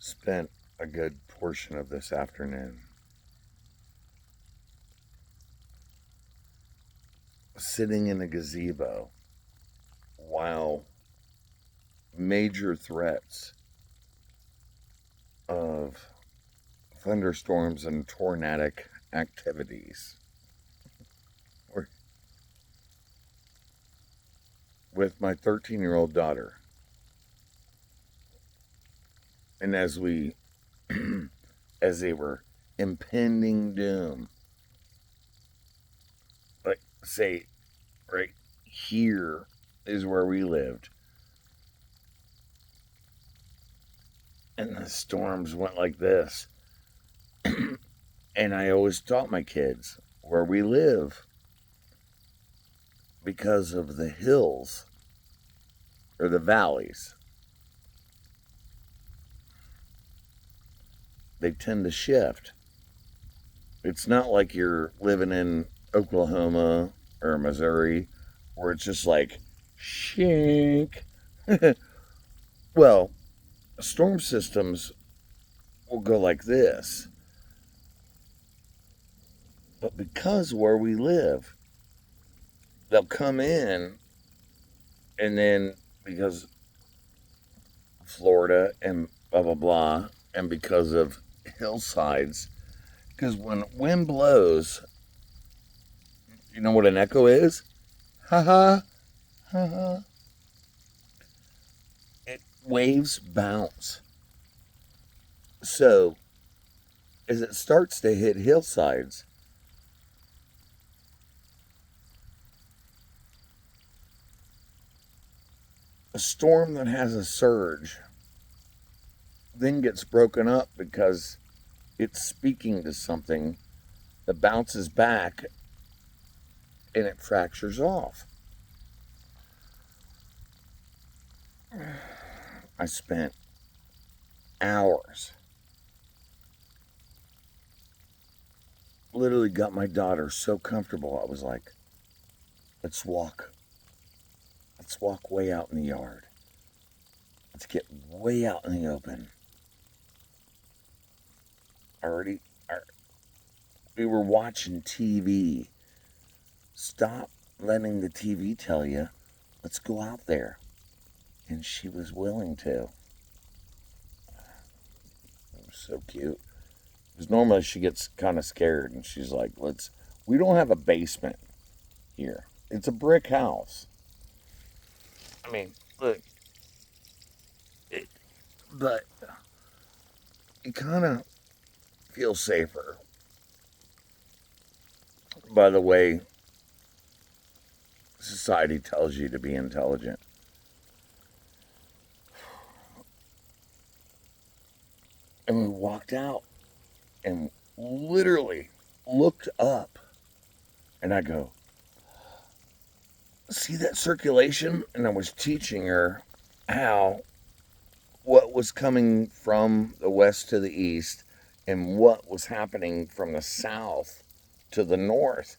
spent a good portion of this afternoon sitting in a gazebo while major threats of thunderstorms and tornadic activities were with my 13-year-old daughter. And as they were impending doom, like, say, right here is where we lived. And the storms went like this. And I always taught my kids where we live, because of the hills or the valleys, they tend to shift. It's not like you're living in Oklahoma or Missouri where it's just like shink. Well, storm systems will go like this. But because where we live, they'll come in, and then because Florida and blah, blah, blah, and because of hillsides, because when wind blows, you know what an echo is? Ha ha, ha ha. It waves bounce. So as it starts to hit hillsides, a storm that has a surge then gets broken up because it's speaking to something that bounces back and it fractures off. I spent hours, literally got my daughter so comfortable. I was like, let's walk. Let's walk way out in the yard. Let's get way out in the open. Already, we were watching TV. Stop letting the TV tell you, let's go out there. And she was willing to. It was so cute. Because normally she gets kind of scared and she's like, we don't have a basement here. It's a brick house. I mean, look, but you kind of feel safer by the way society tells you to be intelligent. And we walked out and literally looked up, and I go, see that circulation? And I was teaching her how what was coming from the west to the east and what was happening from the south to the north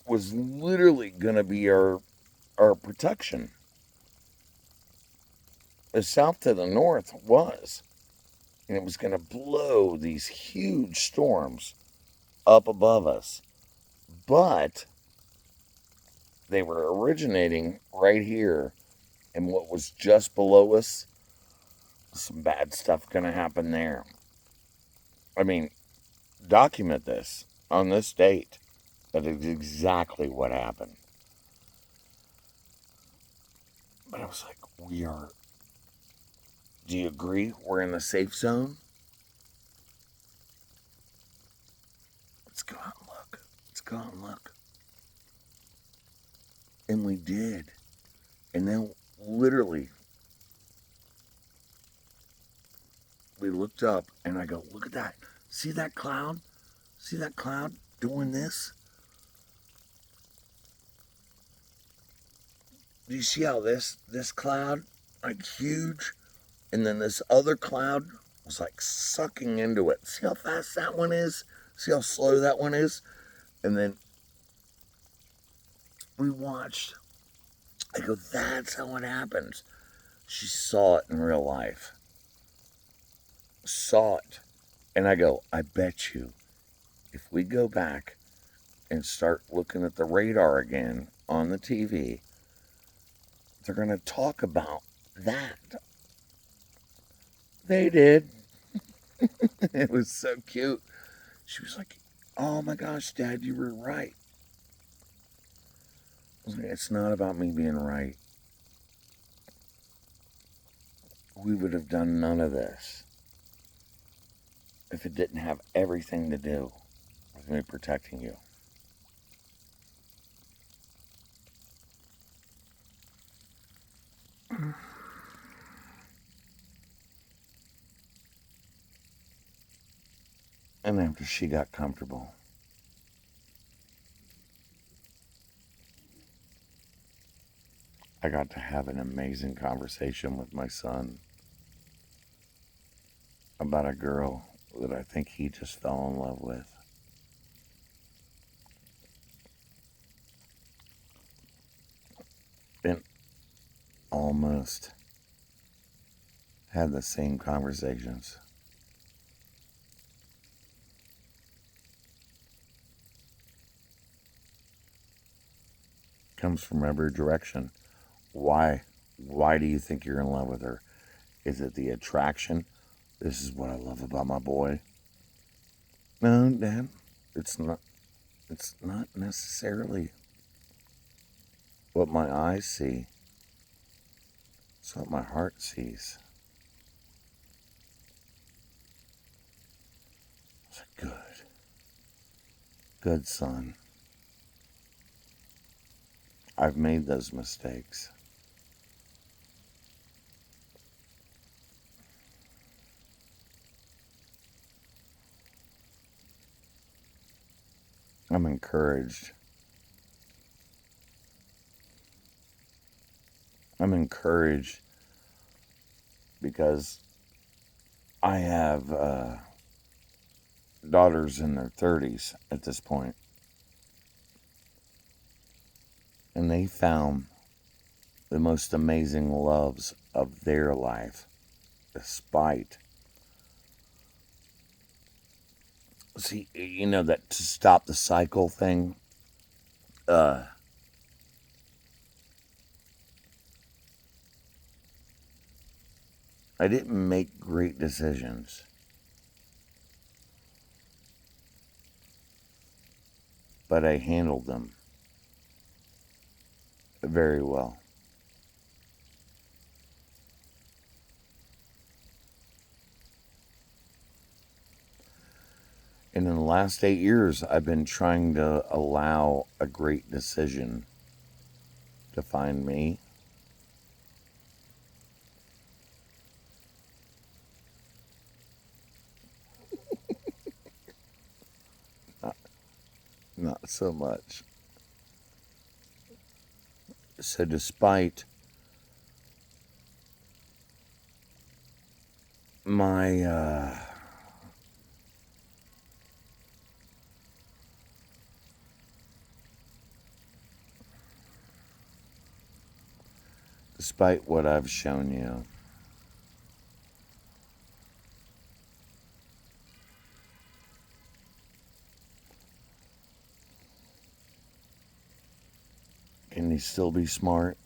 was literally going to be our protection. The south to the north was, and it was going to blow these huge storms up above us. But they were originating right here, and what was just below us, some bad stuff going to happen there. I mean, document this on this date. That is exactly what happened. But I was like, do you agree we're in the safe zone? Let's go out and look. Let's go out and look. And we did. And then literally, we looked up and I go, look at that. See that cloud? See that cloud doing this? Do you see how this cloud, like huge, and then this other cloud was like sucking into it. See how fast that one is? See how slow that one is? And then we watched. I go, that's how it happens. She saw it in real life. saw it. And I go, I bet you if we go back and start looking at the radar again on the TV, they're going to talk about that. They did. It was so cute. She was like, oh my gosh, Dad, you were right. I was like, it's not about me being right. We would have done none of this if it didn't have everything to do with me protecting you. And after she got comfortable, I got to have an amazing conversation with my son about a girl that I think he just fell in love with. And almost had the same conversations. Comes from every direction. Why? Why do you think you're in love with her? Is it the attraction? This is what I love about my boy. No, Dad, it's not. It's not necessarily what my eyes see. It's what my heart sees. It's like, good. Good, son. I've made those mistakes. I'm encouraged. I'm encouraged because I have daughters in their 30s at this point, and they found the most amazing loves of their life despite. See, you know that to stop the cycle thing? Uh, I didn't make great decisions, but I handled them very well. And in the last 8 years, I've been trying to allow a great decision to find me. Not, not so much. So, my, uh, despite what I've shown you, can you still be smart?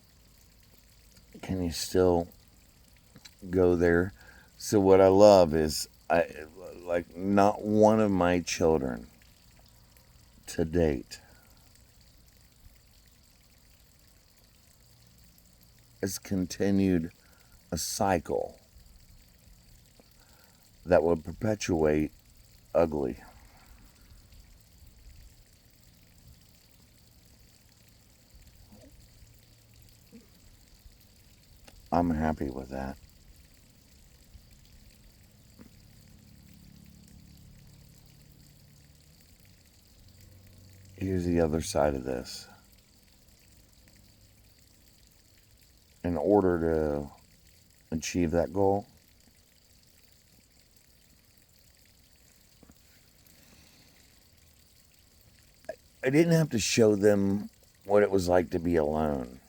Can you still go there? So, what I love is, like, not one of my children to date has continued a cycle that would perpetuate ugly. I'm happy with that. Here's the other side of this. In order to achieve that goal, I didn't have to show them what it was like to be alone,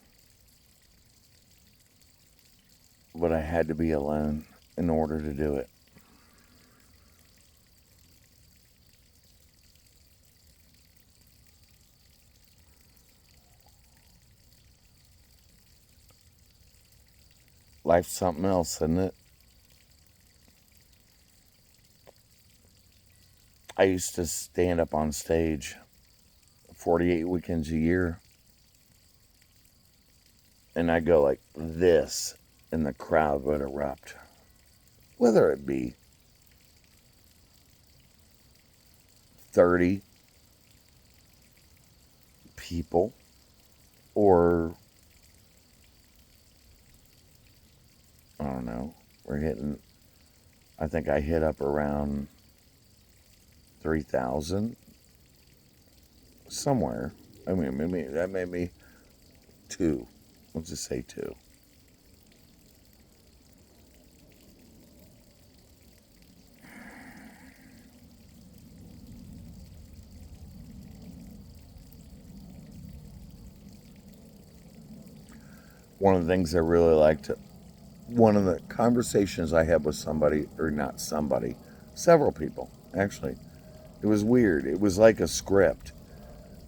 but I had to be alone in order to do it. Life's something else, isn't it? I used to stand up on stage 48 weekends a year, and I go like this, and the crowd would erupt. Whether it be 30 people or, I don't know, I think I hit up around 3,000 somewhere. I mean, maybe that made me two. Let's just say two. One of the things I really liked, one of the conversations I had with somebody, or not somebody, several people, actually, it was weird. It was like a script.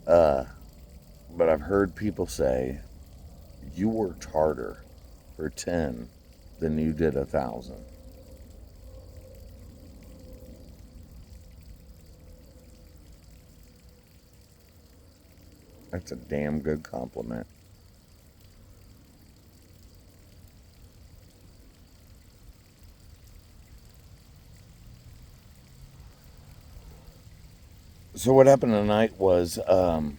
Uh, but I've heard people say, you worked harder for 10 than you did 1,000. That's a damn good compliment. So what happened tonight was the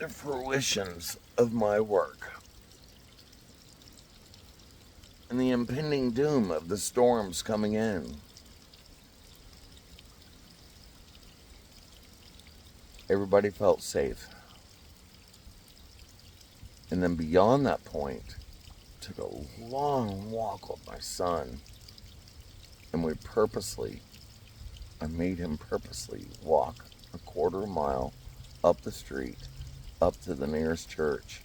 fruitions of my work and the impending doom of the storms coming in. Everybody felt safe. And then beyond that point, took a long walk with my son. And I made him purposely walk a quarter mile up the street, up to the nearest church.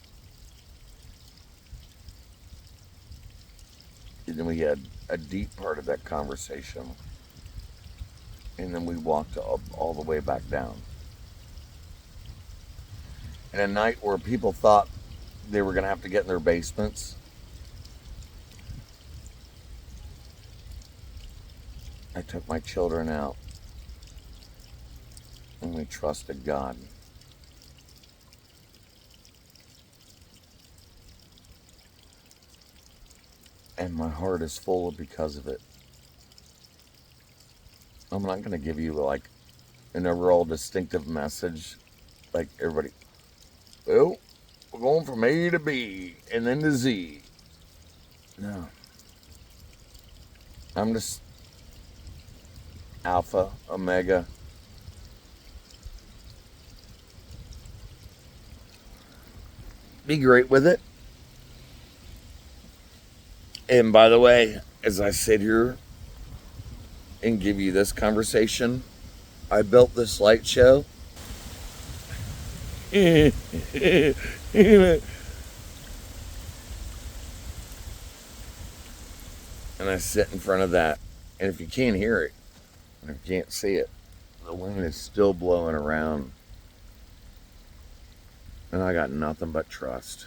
And then we had a deep part of that conversation. And then we walked up all the way back down. And a night where people thought they were going to have to get in their basements, I took my children out and we trusted God. And my heart is full because of it. I'm not going to give you like an overall distinctive message like everybody. Well, we're going from A to B and then to Z. No. I'm just alpha, omega. Be great with it. And by the way, as I sit here and give you this conversation, I built this light show. And I sit in front of that. And if you can't hear it, and if you can't see it, the wind is still blowing around. And I got nothing but trust.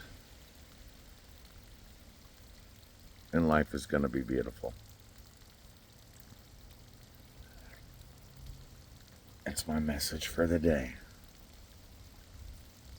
And life is going to be beautiful. That's my message for the day.